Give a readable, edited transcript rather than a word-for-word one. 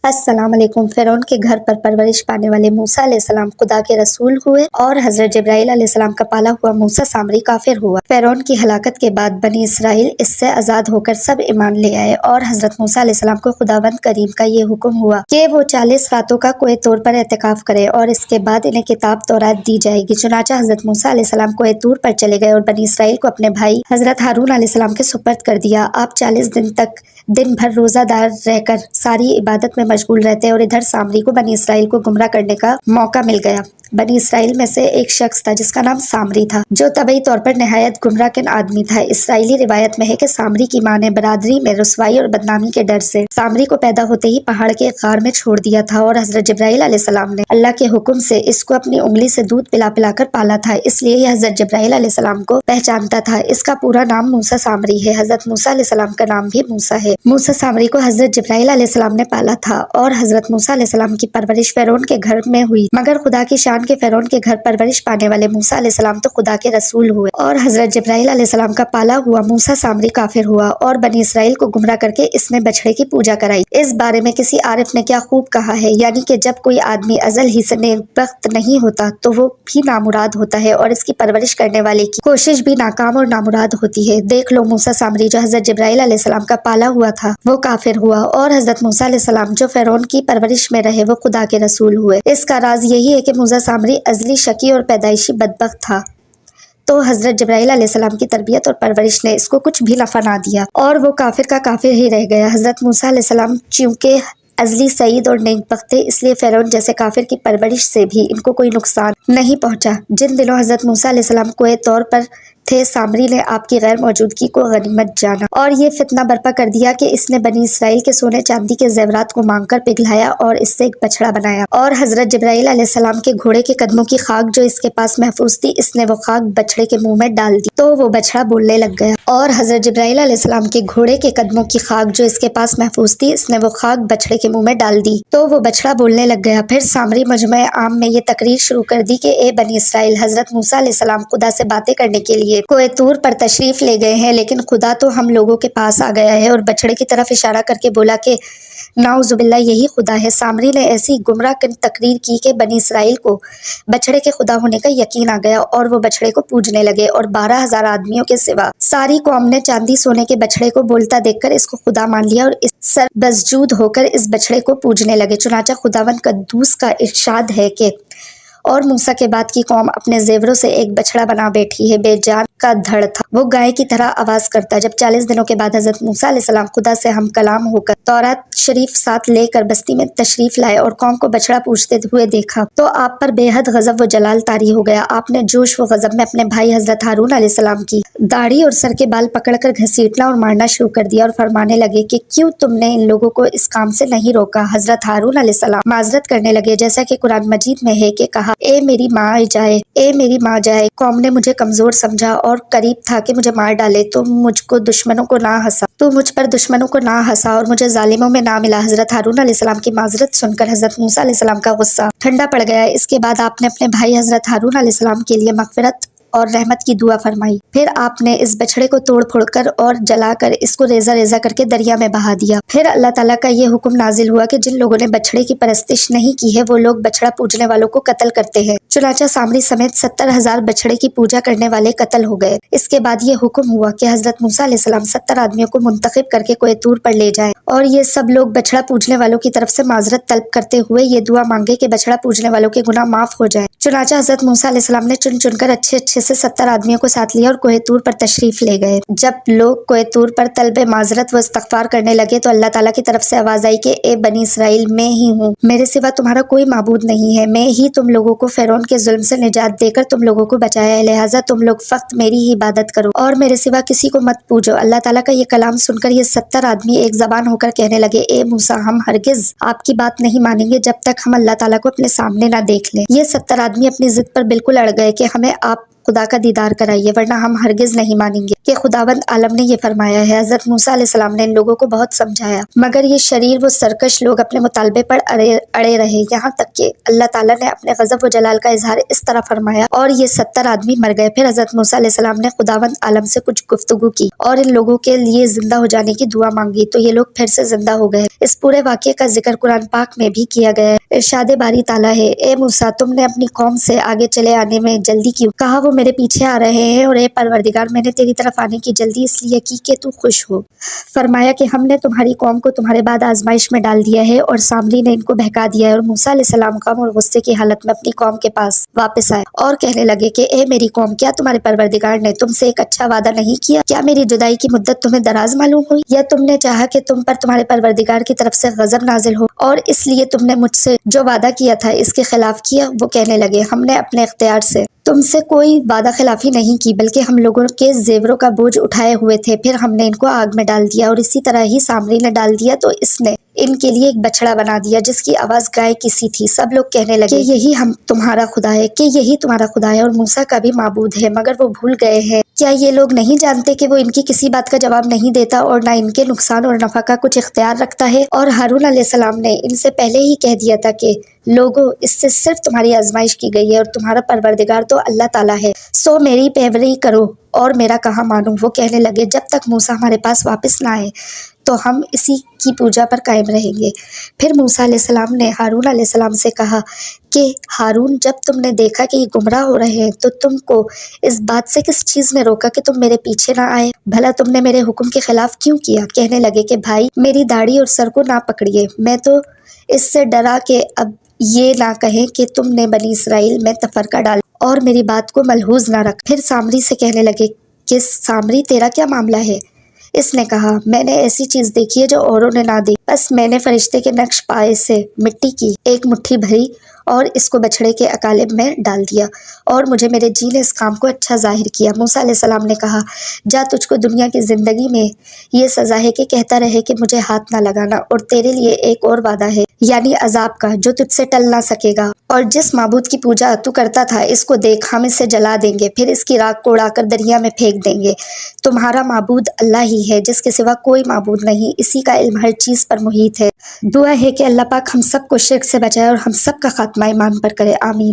السلام علیکم۔ فرعون کے گھر پر پرورش پانے والے موسیٰ علیہ السلام خدا کے رسول ہوئے اور حضرت جبرائیل علیہ السلام کا پالا ہوا موسیٰ سامری کافر ہوا۔ فرعون کی ہلاکت کے بعد بنی اسرائیل اس سے آزاد ہو کر سب ایمان لے آئے اور حضرت موسیٰ علیہ السلام کو خداوند کریم کا یہ حکم ہوا کہ وہ 40 راتوں کا کوہ طور پر اعتکاف کرے اور اس کے بعد انہیں کتاب تورات دی جائے گی۔ چنانچہ حضرت موسیٰ علیہ السلام کوہ طور پر چلے گئے اور بنی اسرائیل کو اپنے بھائی حضرت ہارون علیہ السلام کے سپرد کر دیا۔ آپ 40 دن تک دن بھر روزہ دار رہ کر ساری عبادت میں مشغول رہتے اور ادھر سامری کو بنی اسرائیل کو گمراہ کرنے کا موقع مل گیا۔ بنی اسرائیل میں سے ایک شخص تھا جس کا نام سامری تھا، جو طبعی طور پر نہایت گمراہ کن آدمی تھا۔ اسرائیلی روایت میں ہے کہ سامری کی ماں نے برادری میں رسوائی اور بدنامی کے ڈر سے سامری کو پیدا ہوتے ہی پہاڑ کے ایک غار میں چھوڑ دیا تھا اور حضرت جبرائیل علیہ السلام نے اللہ کے حکم سے اس کو اپنی انگلی سے دودھ پلا پلا کر پالا تھا، اس لیے یہ حضرت جبرائیل علیہ السلام کو پہچانتا تھا۔ اس کا پورا نام موسیٰ سامری ہے۔ حضرت موسیٰ علیہ السلام کا نام بھی موسیٰ ہے۔ موسیٰ سامری کو حضرت جبرائیل علیہ السلام نے پالا تھا اور حضرت موسیٰ علیہ السلام کی پرورش فرعون کے گھر میں ہوئی، مگر خدا کی شان کے فرعون کے گھر پرورش پانے والے موسیٰ علیہ السلام تو خدا کے رسول ہوئے اور حضرت جبرائیل علیہ السلام کا پالا ہوا موسیٰ سامری کافر ہوا اور بنی اسرائیل کو گمراہ کر کے اس نے بچھڑے کی پوجا کرائی۔ اس بارے میں کسی عارف نے کیا خوب کہا ہے، یعنی کہ جب کوئی آدمی ازل ہی سے نیک بخت نہیں ہوتا تو وہ بھی نامراد ہوتا ہے اور اس کی پرورش کرنے والے کی کوشش بھی ناکام اور نامراد ہوتی ہے۔ دیکھ لو، موسیٰ سامری جو حضرت جبرائیل علیہ السلام کا پالا ہوا تھا وہ کافر ہوا اور حضرت موسیٰ علیہ السلام جو فرعون کی پرورش میں رہے وہ خدا کے رسول ہوئے۔ اس کا راز یہی ہے کہ موسیٰ سامری ازلی شقی اور پیدائشی بدبخت تھا، تو حضرت جبرائیل علیہ السلام کی تربیت اور پرورش نے اس کو کچھ بھی نفع نہ دیا اور وہ کافر کا کافر ہی رہ گیا۔ حضرت موسیٰ علیہ السلام چونکہ ازلی سعید اور نیک بخت تھے، اس لیے فرعون جیسے کافر کی پرورش سے بھی ان کو کوئی نقصان نہیں پہنچا۔ جن دنوں حضرت موسیٰ علیہ السلام کوہ طور پر تھے، سامری نے آپ کی غیر موجودگی کو غنیمت جانا اور یہ فتنہ برپا کر دیا کہ اس نے بنی اسرائیل کے سونے چاندی کے زیورات کو مانگ کر پگھلایا اور اس سے ایک بچڑا بنایا اور حضرت جبرائیل علیہ السلام کے گھوڑے کے قدموں کی خاک جو اس کے پاس محفوظ تھی، اس نے وہ خاک بچڑے کے منہ میں ڈال دی تو وہ بچڑا بولنے لگ گیا اور حضرت جبرائیل علیہ السلام کے گھوڑے کے قدموں کی خاک جو اس کے پاس محفوظ تھی، اس نے وہ خاک بچڑے کے منہ میں ڈال دی تو وہ بچڑا بولنے لگ گیا۔ پھر سامری مجمع عام میں یہ تقریر شروع کر دی کہ اے بنی اسرائیل، حضرت موسیٰ علیہ السلام خدا سے باتیں کرنے کے لیے کوہ طور پر تشریف لے گئے ہیں، لیکن خدا تو ہم لوگوں کے پاس آ گیا ہے، اور بچڑے کی طرف اشارہ کر کے بولا کہ نعوذ باللہ یہی خدا ہے۔ سامری نے ایسی گمراہ کن تقریر کی کہ بنی اسرائیل کو بچڑے کے خدا ہونے کا یقین آ گیا اور وہ بچڑے کو پوجنے لگے اور 12,000 آدمیوں کے سوا ساری قوم نے چاندی سونے کے بچڑے کو بولتا دیکھ کر اس کو خدا مان لیا اور اس سر بسجود ہو کر اس بچڑے کو پوجنے لگے۔ چنانچہ خداوند قدوس کا ارشاد ہے کہ اور موسیٰ کے بعد کی قوم اپنے زیوروں سے ایک بچڑا بنا بیٹھی ہے، بے جان کا دھڑ تھا، وہ گائے کی طرح آواز کرتا۔ جب 40 دنوں کے بعد حضرت موسیٰ علیہ السلام خدا سے ہم کلام ہو کر تورات شریف ساتھ لے کر بستی میں تشریف لائے اور قوم کو بچڑا پوجتے ہوئے دیکھا تو آپ پر بے حد غضب و جلال طاری ہو گیا۔ آپ نے جوش و غضب میں اپنے بھائی حضرت ہارون علیہ السلام کی داڑھی اور سر کے بال پکڑ کر گھسیٹنا اور مارنا شروع کر دیا اور فرمانے لگے کہ کیوں تم نے ان لوگوں کو اس کام سے نہیں روکا۔ حضرت ہارون علیہ السلام معذرت کرنے لگے، جیسا کہ قرآن مجید میں ہے کہ کہا، اے میری ماں جائے، اے میری ماں جائے، قوم نے مجھے کمزور سمجھا اور قریب تھا کہ مجھے مار ڈالے، تو مجھ پر دشمنوں کو نہ ہنسا اور مجھے ظالموں میں نہ ملا۔ حضرت ہارون علیہ السلام کی معذرت سن کر حضرت موسیٰ علیہ السلام کا غصہ ٹھنڈا پڑ گیا۔ اس کے بعد آپ نے اپنے بھائی حضرت ہارون علیہ السلام کے لیے مغفرت اور رحمت کی دعا فرمائی۔ پھر آپ نے اس بچڑے کو توڑ پھوڑ کر اور جلا کر اس کو ریزہ ریزہ کر کے دریا میں بہا دیا۔ پھر اللہ تعالیٰ کا یہ حکم نازل ہوا کہ جن لوگوں نے بچڑے کی پرستش نہیں کی ہے وہ لوگ بچڑا پوجنے والوں کو قتل کرتے ہیں۔ چنانچہ سامری سمیت 70,000 بچڑے کی پوجا کرنے والے قتل ہو گئے۔ اس کے بعد یہ حکم ہوا کہ حضرت موسیٰ علیہ السلام 70 آدمیوں کو منتخب کر کے کوہ طور پر لے جائیں اور یہ سب لوگ بچڑا پوجنے والوں کی طرف سے معذرت طلب کرتے ہوئے یہ دعا مانگے کہ بچڑا پوجنے والوں کے گناہ معاف ہو جائیں۔ چنانچہ حضرت موسیٰ علیہ السلام نے چن چن کر اچھے اچھے سے 70 آدمیوں کو ساتھ لیا اور کوہ طور پر تشریف لے گئے۔ جب لوگ کوہ طور پر طلب معذرت و استغفار کرنے لگے تو اللہ تعالیٰ کی طرف سے آواز آئی کہ اے بنی اسرائیل، میں ہی ہوں، میرے سوا تمہارا کوئی معبود نہیں ہے، میں ہی تم لوگوں کو فرعون کے ظلم سے نجات دے کر تم لوگوں کو بچایا ہے، لہٰذا تم لوگ فقط میری ہی عبادت کرو اور میرے سوا کسی کو مت پوجو۔ اللہ تعالیٰ کا یہ کلام سن کر یہ 70 آدمی ایک زبان ہو کر کہنے لگے، اے موسیٰ، ہم ہرگز آپ کی بات نہیں مانیں گے جب تک ہم اللہ تعالیٰ کو اپنے سامنے نہ دیکھ لیں۔ یہ 70 آدمی اپنی ضد پر بالکل اڑ گئے کہ ہمیں آپ خدا کا دیدار کرائیے ورنہ ہم ہرگز نہیں مانیں گے۔ کہ خداوند عالم نے یہ فرمایا ہے۔ حضرت موسیٰ علیہ السلام نے ان لوگوں کو بہت سمجھایا، مگر یہ شریر و سرکش لوگ اپنے مطالبے پر اڑے رہے، یہاں تک کہ اللہ تعالیٰ نے اپنے غضب و جلال کا اظہار اس طرح فرمایا اور یہ 70 آدمی مر گئے۔ پھر حضرت موسیٰ علیہ السلام نے خداوند عالم سے کچھ گفتگو کی اور ان لوگوں کے لیے زندہ ہو جانے کی دعا مانگی، تو یہ لوگ پھر سے زندہ ہو گئے۔ اس پورے واقعے کا ذکر قرآن پاک میں بھی کیا گیا ہے۔ ارشاد باری تعالیٰ ہے، اے موسیٰ، تم نے اپنی قوم سے آگے چلے آنے میں جلدی کیوں؟ کہا وہ میرے پیچھے آ رہے ہیں، اور اے پروردگار، میں نے تیری طرف آنے کی جلدی اس لیے کی کہ تو خوش ہو۔ فرمایا کہ ہم نے تمہاری قوم کو تمہارے بعد آزمائش میں ڈال دیا ہے، اور سامری نے ان کو بہکا دیا ہے۔ اور موسیٰ علیہ السلام غم اور غصے کی حالت میں اپنی قوم کے پاس واپس آئے اور کہنے لگے کہ اے میری قوم، کیا تمہارے پروردگار نے تم سے ایک اچھا وعدہ نہیں کیا؟ کیا میری جدائی کی مدت تمہیں دراز معلوم ہوئی، یا تم نے چاہا کہ تم پر تمہارے پروردگار کی طرف سے غضب نازل ہو، اور اس لیے تم نے مجھ سے جو وعدہ کیا تھا اس کے خلاف کیا؟ وہ کہنے لگے، ہم نے اپنے اختیار سے تم سے کوئی وعدہ خلافی نہیں کی، بلکہ ہم لوگوں کے زیوروں کا بوجھ اٹھائے ہوئے تھے، پھر ہم نے ان کو آگ میں ڈال دیا، اور اسی طرح ہی سامری نے ڈال دیا تو اس نے ان کے لیے ایک بچڑا بنا دیا جس کی آواز گائے کی سی تھی۔ سب لوگ کہنے لگے کہ یہی تمہارا خدا ہے، کہ یہی تمہارا خدا ہے اور موسیٰ کا بھی معبود ہے، مگر وہ بھول گئے ہیں۔ کیا یہ لوگ نہیں جانتے کہ وہ ان کی کسی بات کا جواب نہیں دیتا اور نہ ان کے نقصان اور نفع کا کچھ اختیار رکھتا ہے؟ اور ہارون علیہ السلام نے ان سے پہلے ہی کہہ دیا تھا کہ لوگوں، اس سے صرف تمہاری آزمائش کی گئی ہے، اور تمہارا پروردگار تو اللہ تعالیٰ ہے، سو میری پیروی کرو اور میرا کہا مانو۔ وہ کہنے لگے، جب تک موسیٰ ہمارے پاس واپس نہ آئے تو ہم اسی کی پوجا پر قائم رہیں گے۔ پھر موسیٰ علیہ السلام نے ہارون علیہ السلام سے کہا کہ ہارون، جب تم نے دیکھا کہ یہ گمراہ ہو رہے ہیں تو تم کو اس بات سے کس چیز نے روکا کہ تم میرے پیچھے نہ آئے؟ بھلا تم نے میرے حکم کے خلاف کیوں کیا؟ کہنے لگے کہ بھائی، میری داڑھی اور سر کو نہ پکڑیے، میں تو اس سے ڈرا کہ اب یہ نہ کہیں کہ تم نے بنی اسرائیل میں تفرقہ ڈال اور میری بات کو ملحوظ نہ رکھ۔ پھر سامری سے کہنے لگے کہ سامری، تیرا کیا معاملہ ہے؟ اس نے کہا، میں نے ایسی چیز دیکھی ہے جو اوروں نے نہ دیکھی، بس میں نے فرشتے کے نقش پائے سے مٹی کی ایک مٹھی بھری اور اس کو بچھڑے کے اکالب میں ڈال دیا، اور مجھے میرے جی نے اس کام کو اچھا ظاہر کیا۔ موسیٰ علیہ السلام نے کہا، جا، تجھ کو دنیا کی زندگی میں یہ سزا ہے کہ کہتا رہے کہ مجھے ہاتھ نہ لگانا، اور تیرے لیے ایک اور وعدہ ہے، یعنی عذاب کا، جو تجھ سے ٹل نہ سکے گا۔ اور جس معبود کی پوجا تو کرتا تھا، اس کو دیکھ، ہم اسے جلا دیں گے، پھر اس کی راکھ کو اڑا کر دریا میں پھینک دیں گے۔ تمہارا معبود اللہ ہی ہے، جس کے سوا کوئی معبود نہیں، اسی کا علم ہر چیز پر محیط ہے۔ دعا ہے کہ اللہ پاک ہم سب کو شرک سے بچائے اور ہم سب کا خاتمہ ایمان پر کرے، آمین۔